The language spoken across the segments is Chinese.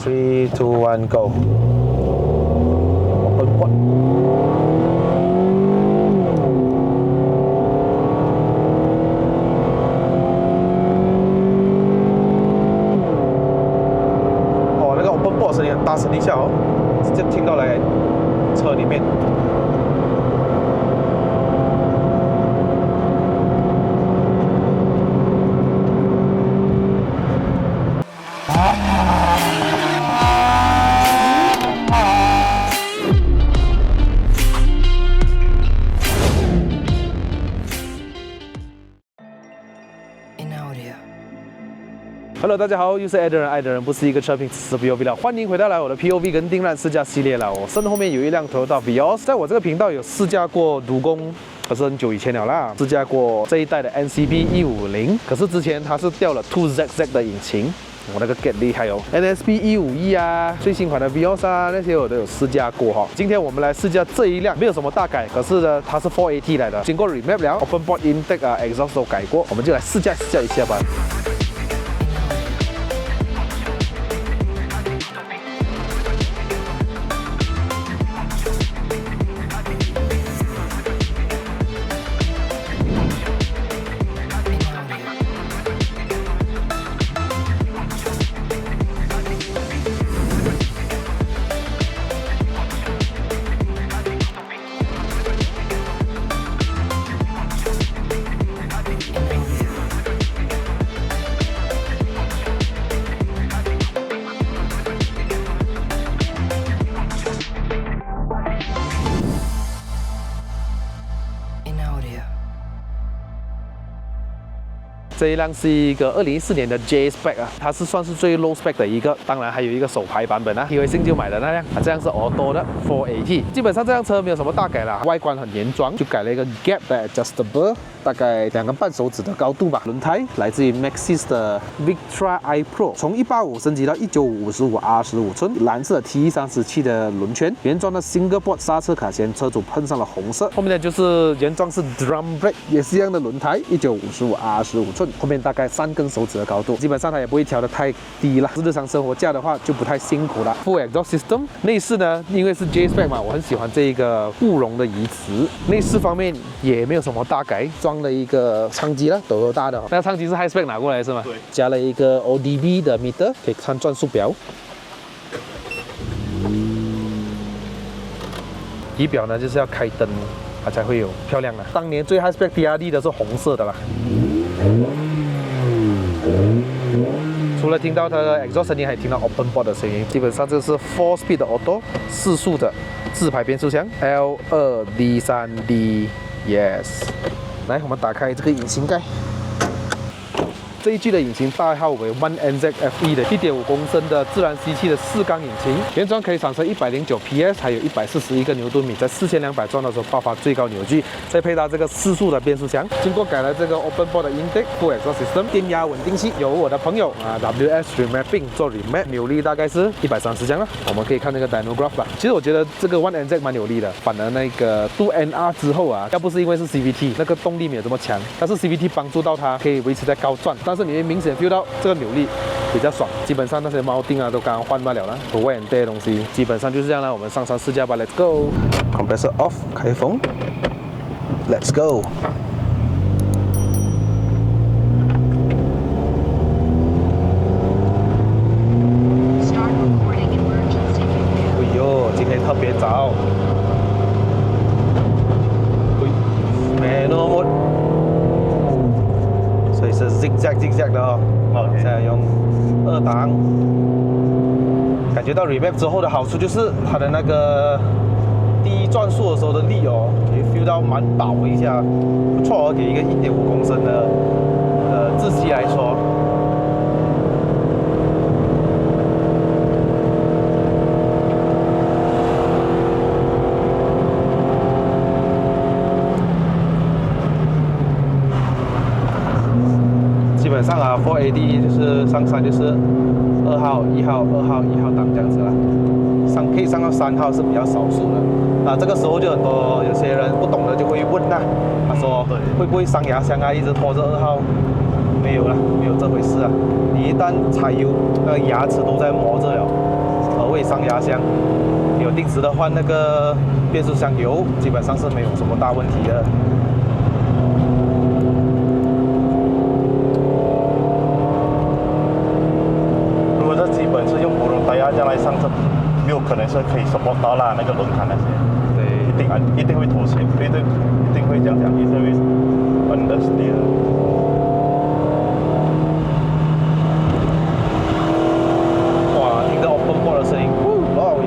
3, 2, 1, go. Open port.哦，那个 open port 声音很大声一下哦，直接听到来车里面。Hello， 大家好，又是爱的人，爱的人不是一个车评，只是 POV 了。欢迎回到我的 POV 跟定燃试驾系列了。我身后面有一辆 Toyota Vios， 在我这个频道有试驾过途公，可是很久以前了啦。试驾过这一代的 NCB 150，可是之前它是掉了 2ZZ 的引擎。我那个 get 厉害哦 ，NSP 151啊，最新款的 Vios 啊，那些我都有试驾过哈。今天我们来试驾这一辆，没有什么大改，可是呢，它是 4AT 来的，经过 remap 了 ，open board intake 啊 ，exhaust 都改过，我们就来试驾一下吧。这一辆是一个2014年的 J Spec 啊，它是算是最 low spec 的一个，当然还有一个手排版本啊，体会新就买的那辆啊，这样是 auto 的 4AT。基本上这辆车没有什么大改啦，外观很原装，就改了一个 gap 的 adjustable， 大概2个半手指的高度吧。轮胎来自于 Maxxis 的 Victra i Pro， 从185升级到195 55R15寸，蓝色 T37的轮圈，原装的 Single Board 刹车卡钳，车主喷上了红色。后面呢就是原装是 Drum Brake， 也是一样的轮胎，195 55R15寸。后面大概3根手指的高度，基本上它也不会调得太低了。日常生活驾的话就不太辛苦了。Full exhaust system， 内饰呢，因为是 J Spec 嘛，我很喜欢这一个镀绒的移植。内饰方面也没有什么大改，装了一个唱机了，都大的。那个唱机是 High Spec 拿过来是吗？对。加了一个 ODB 的 meter， 可以看转速表。仪表呢就是要开灯，它才会有漂亮的。当年最 High Spec TRD 的是红色的啦。除了听到它的 exhaust 声音，还听到 open board 的声音。基本上这是 4 speed 的 auto， 4速的自排变速箱 L2D3D，yes。来，我们打开这个引擎盖。这一具的引擎代号为 1NZFE 的1.5公升的自然吸气的4缸引擎，原装可以产生109 PS， 还有141个牛顿米，在4200转的时候爆发最高扭矩。再配搭这个4速的变速箱，经过改了这个 open board 的 intake full exhaust system， 电压稳定器由我的朋友WS Remapping 做 remap， 扭力大概是130这样了。我们可以看那个 dyno graph 吧。其实我觉得这个 1NZ 蛮有力的，反而那个 2NR 之后啊，要不是因为是 CVT， 那个动力没有这么强，但是 CVT 帮助到它可以维持在高转。但是你会明显 feel 到这个扭力比较爽，基本上那些铆钉啊都刚刚换罢了啦，不会很对的东西，基本上就是这样啦。我们上山试驾吧 ，Let's go。Compressor off， 开风 ，Let's go。哎呦，今天特别早。Manual mode。所以是 zigzag 的哦。现在用2档，感觉到 remap 之后的好处就是它的那个低转速的时候的力哦，也 feel 到蛮饱一下，不错哦，给一个1.5公升的自吸来说。基本上啊 ，4AT 就是上山就是2号、1号、2号、1号档这样子啦，可以上到3号是比较少数的。那这个时候就很多有些人不懂的就会问啦，他说会不会伤牙箱啊，一直拖着2号。没有了，没有这回事啊！你一旦踩油，那个牙齿都在磨着了，会伤牙箱。你有定时的换那个变速箱油，基本上是没有什么大问题的。如果这基本是用普通胎压这样来上车，没有可能是可以 support 到啦那个轮胎那些。对，一定会妥协，一定会这样讲，一定会 understeer。哇，听到 open board 的声音，哇喂！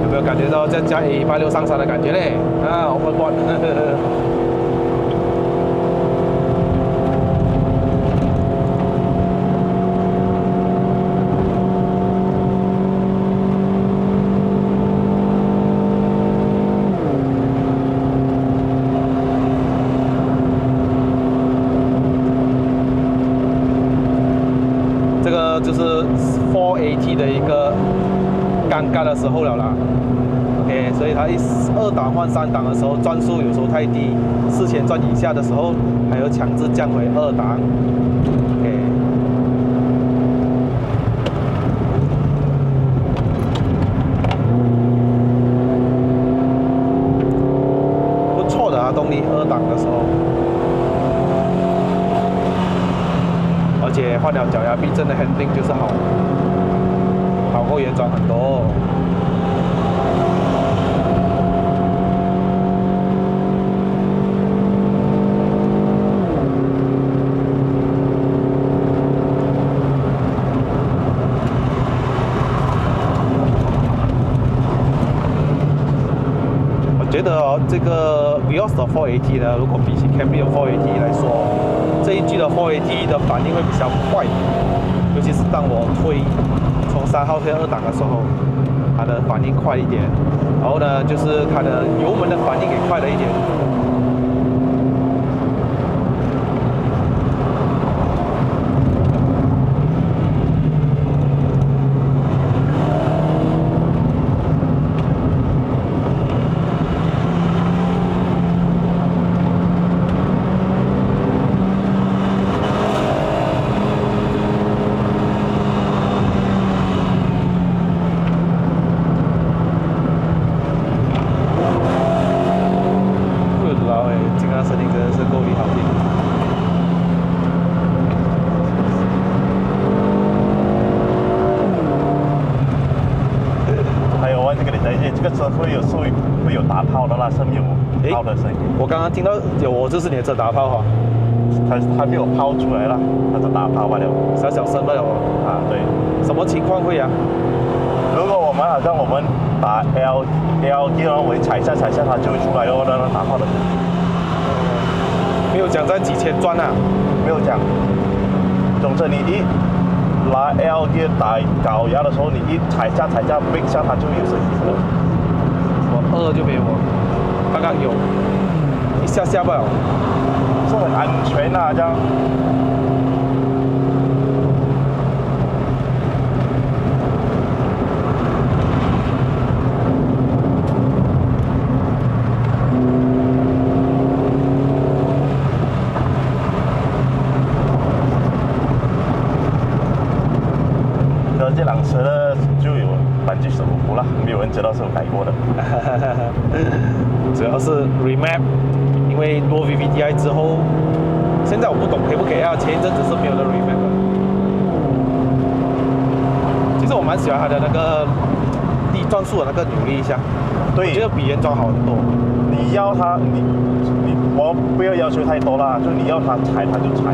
有没有感觉到在加 A186上山的感觉嘞？啊 ，open board。这个就是 4AT 的一个尴尬的时候了啦。OK， 所以它2档换3档的时候，转速有时候太低，4000转以下的时候，还要强制降回2档。OK， 不错的啊，动力2档的时候。而且换了脚牙避震的 handling 就是好过原装很多。我觉得哦，这个 Vios 的 4AT 呢，如果比起 Camry 的 4AT 来说，这一具的 4AT 的反应会比较快，尤其是当我从3号推2档的时候，它的反应快一点。然后呢，就是它的油门的反应也快了一点。声音真的是够力好听。还有忘记跟你讲一件，这个车会有打泡的啦，是没有泡的声音。我刚刚听到有，这是你的车打泡哈，它没有泡出来啦，它是打泡罢了，小小声罢了啊。对，什么情况会啊？如果我们好像我们把 L 然后我踩下，它就会出来哦，那打泡的。没有讲在几千转啊，没有讲。总之你一拉 L 键打高压的时候，你一踩下 brake 下，它就有声音了。我2就没有了，刚刚有一下吧，是很安全啊，这样。这辆车呢就有95%了，没有人知道是有改过的。主要是 remap， 因为多 VVTi 之后，现在我不懂可不可以啊？前一阵子是没有的 remap 的。其实我蛮喜欢它的那个低转速的那个扭力一下，对，我觉得比原装好很多。你要它，我不要求太多啦，就你要它踩它就踩。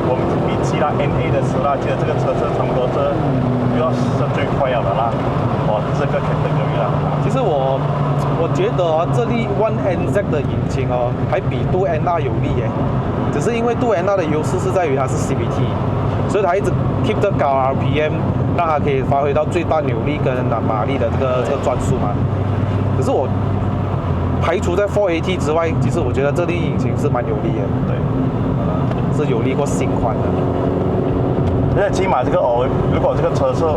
我们比其他 NA 的车啦，记得这个车是差不多是不要是最快了的啦。这个肯定可以啦。其实我觉得哦，这粒 1NZ 的引擎哦，还比 2NR 有力耶。只是因为 2NR 的优势是在于它是 CVT， 所以它一直 keep 着高 RPM， 让它可以发挥到最大扭力跟马力的这个转速嘛。可是我排除在 4AT 之外，其实我觉得这粒引擎是蛮有力的，对，是有力过新款的。因为起码这个如果这个车是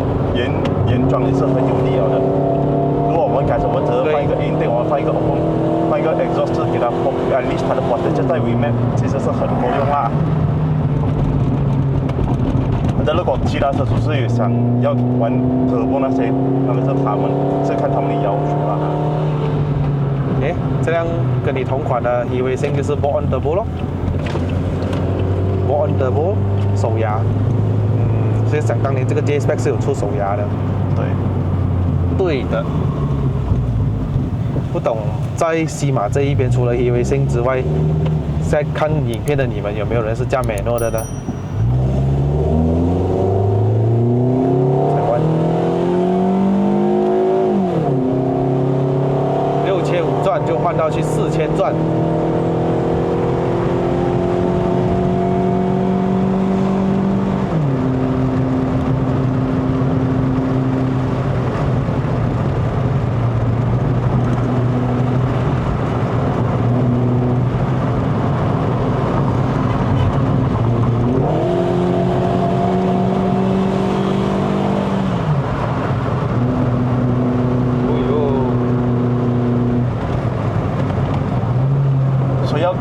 原装也是很有力的。如果我们改什么，只是换一个 intake， 我们换一个 exhaust 给它 at least 它的 voltage 在 remap， 其实是很够用啦。但如果其他车主是有想要玩 turbo 那些，那个是他们是看他们的要求啦。诶，这辆跟你同款的 Heat Racing 就是 Born Turbo 咯 ，Born Turbo 手牙，所以想当年这个 J-Spec 是有出手牙的。对的。不懂在西马这一边，除了 Heat Racing 之外，在看影片的你们有没有人是驾manual的呢？6500转就换到去4000转。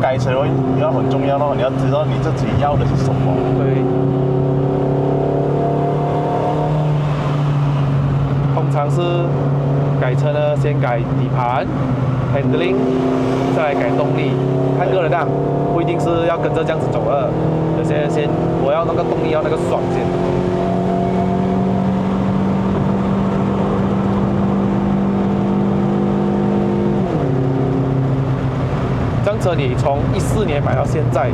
改车也要很重要咯，你要知道你自己要的是什么。对。通常是改车呢，先改底盘、handling， 再来改动力，看个人啊，不一定是要跟着这样子走的。有些人先我要那个动力，要那个爽先。这辆车你从14年买到现在，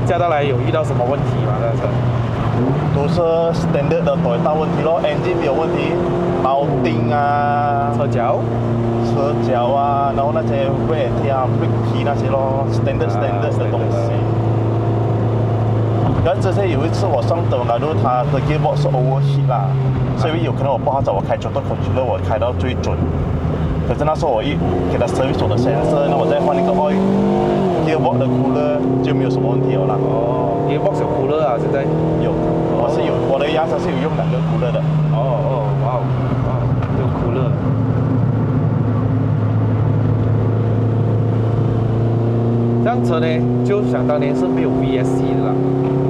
驾到来有遇到什么问题吗？这辆车都是 standard 的大问题咯 ，engine 没有问题，铆钉啊，车脚啊，然后那些 weight 啊、brake key 那些咯，standard 的东西。然后之前有一次我上德兰路，它的 gearbox 是 overheat 啦，所以有可能我不好找我开 throttle controller， 我开到最准。可是那时候我一给它 service 我的 sensor， 那我再换一个 oil gearbox 的 cooler 就没有什么问题了啦。gearbox 有 cooler 啊，现在有，我的压车是有用2个 cooler 的。哇，有 cooler。这辆车呢，就想当年是没有 VSC 的啦，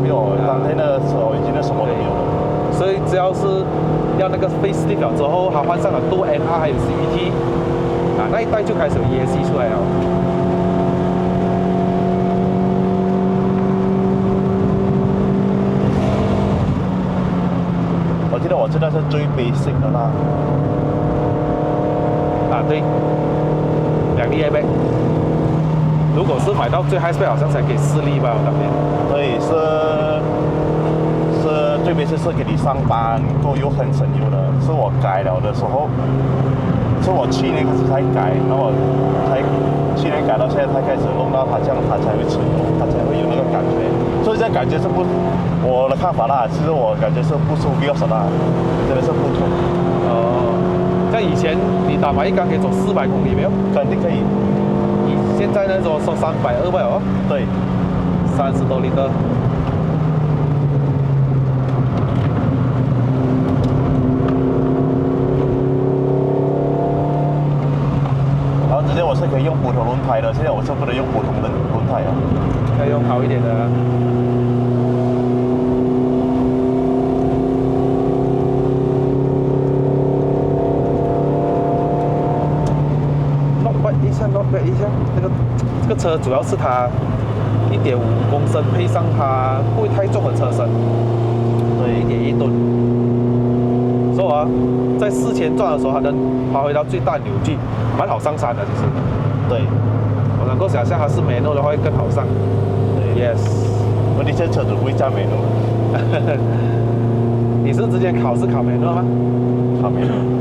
没有，当天的时候已经什么都没有了。所以只要是要那个 facelift 了之后，它换上了多 NR 还有 CVT， 那一代就开始有 ESC 出来了。我记得我这辆是最 basic 的啦。对，2粒 airbag。如果是买到最 high spec， 好像才给4粒吧，我那边。对，最basic是给你上班够又很省油的，是我改了的时候，是我去年才改，然后去年改到现在才开始弄到它这样，它才会省油，它才会有那个感觉。所以这感觉是不，我的看法啦，其实我感觉是不输 Vios 啦，真的是不同。像以前你打马一缸可以走400公里没有？肯定可以。现在呢，说300、200哦。对，30多litre。然后之前我是可以用普通轮胎的，现在我是不能用普通的轮胎啊，要用好一点的。not bad 一下，这个车主要是它1.5公升配上它不会太重的车身，对，1.1吨，所以啊，在4000转的时候，它能发挥到最大扭矩，蛮好上山的，其实。对，我能够想象它是manual的话会更好上。对 ，yes。问题是车主不会驾manual。你是之前考试考manual吗？考manual。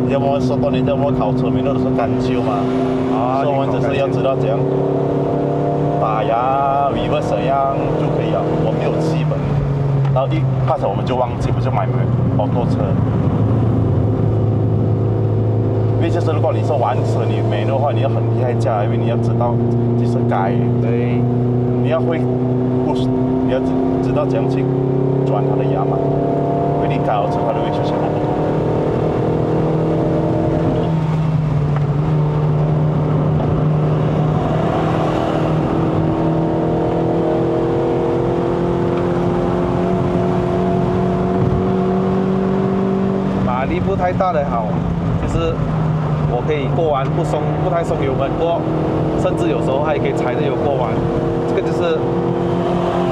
要么说多年要么考车manual都是干修嘛，所以我们只是要知道怎样打压 reverse 怎样就可以了，我没有基本，然后一开始我们就忘记，我就买摩托车。因为就是如果你是玩车，你没的话，你要很厉害驾，因为你要知道就是改，对，你要会不，你要知道怎样去转它的牙嘛，因为你改了之后，它就会出现不同。马力不太大的好，就是我可以过弯不太松油门过，甚至有时候还可以踩着油过弯，这个就是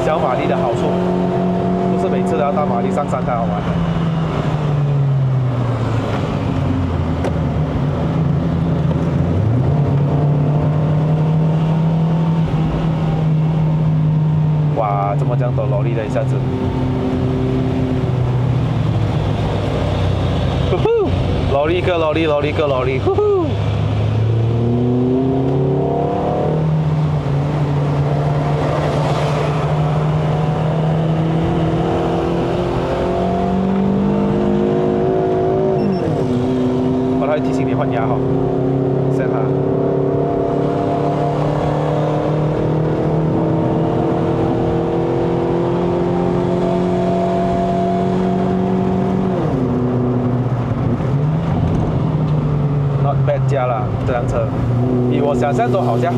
小马力的好处，不是每次都要大马力上山才好玩的。哇，怎么这样抖劳力的一下子？呼呼，劳力个劳力，劳力个劳力，呼呼。他会提醒你换压哈，set它。Not bad 加了这辆车，比我想象中好驾。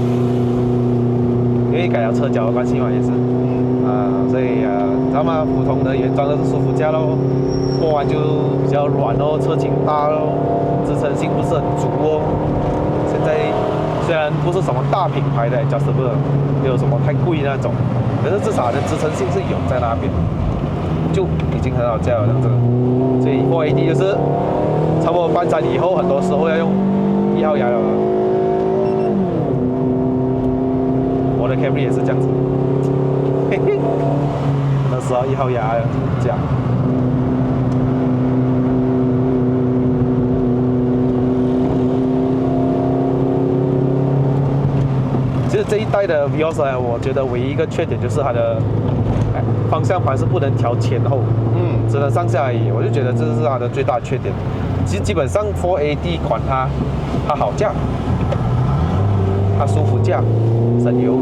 因为改了车脚的关系嘛，也是。所以知道吗？普通的原装的是舒服驾咯，过弯就比较软咯，车倾大咯。支撑性不是很足哦。现在虽然不是什么大品牌的 adjustable， 没有什么太贵那种，可是至少的支撑性是有在那边，就已经很好驾了这个。所以 4AD 就是差不多搬山以后，很多时候要用1号牙了。我的 Camry 也是这样子，嘿嘿，那时候1号牙这样。其实这一代的 Vios 呢，我觉得唯一一个缺点就是它的方向盘是不能调前后，只能上下而已。我就觉得这是它的最大缺点。其实基本上 4AD 款它好驾，它舒服驾，省油。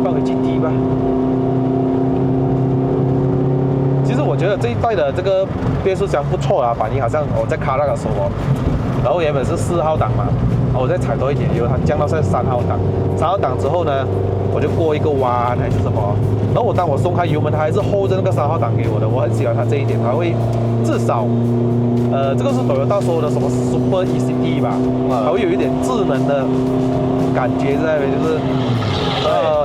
放回去低吧。其实我觉得这一代的这个变速箱不错啊，反应好像我在卡那个时候，然后原本是4号档嘛，然后我再踩多一点油，它降到现在3号档。3号档之后呢，我就过一个弯还是什么，然后当我松开油门，它还是 hold 着那个3号档给我的，我很喜欢它这一点，它会至少。这个是Toyota说的什么 Super ECD 吧，它会有一点智能的感觉在那边，就是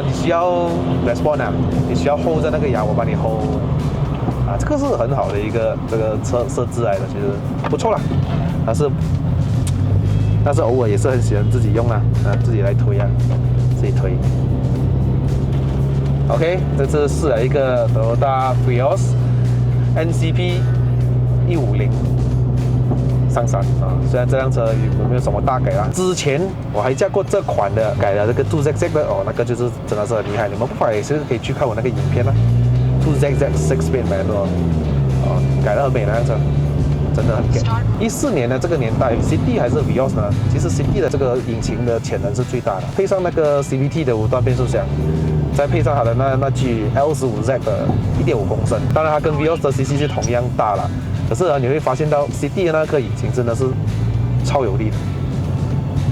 你需要 respond 啊，你需要 hold 在那个牙，我帮你 hold 啊，这个是很好的一个这个设置来的，其实不错啦。但是偶尔也是很喜欢自己用啦，自己来推啊，自己推。OK， 这次试了一个 Toyota Vios NCP 150。上山啊，虽然这辆车有没有什么大改啦，之前我还驾过这款的，改了这个 2ZZ 的哦，那个就是真的是很厉害，你们不妨也是可以去看我那个影片啦 ，2ZZ 6-speed manual 哦，改得很美那辆车，真的很给。14年的这个年代 ，City 还是 Vios 呢？其实 City 的这个引擎的潜能是最大的，配上那个 CVT 的5段变速箱，再配上它的那具 L15Z 的1.5公升，当然它跟 Vios 的 CC 是同样大了。可是你会发现到 CD 的那个引擎真的是超有力的，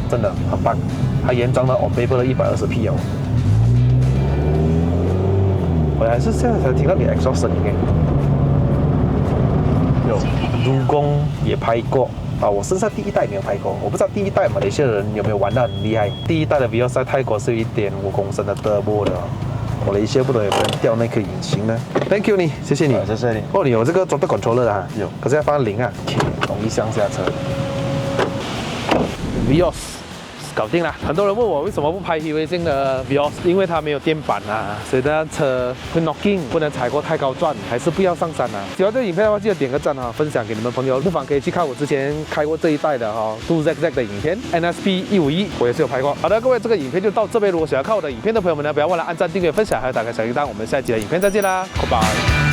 真的很棒。它原装的 on-paper 的120匹哦。我还是现在才听到你 exhaust 声音诶。有，卢工也拍过啊，我剩下第一代没有拍过，我不知道第一代马来西亚人有没有玩得很厉害。第一代的 Vios 在泰国是1.5公升的 turbo 的，我的一些不懂有没有人调那颗引擎呢 ？Thank you 你，谢谢你，谢谢你。哦，你有这个转动 controller 啊？有，可是要放0啊。OK， 同一项下车。Vios。搞定了。很多人问我为什么不拍 Highway 镜的 Vios， 因为它没有垫板啊，所以这辆车会 knocking， 不能踩过太高转，还是不要上山啊。喜欢这个影片的话，记得点个赞啊，分享给你们朋友，不妨可以去看我之前开过这一代的2ZZ 的影片 ，NSP 151，我也是有拍过。好的，各位，这个影片就到这边。如果想要看我的影片的朋友们呢，不要忘了按赞、订阅、分享，还有打开小铃铛。我们下一集的影片再见啦，拜拜。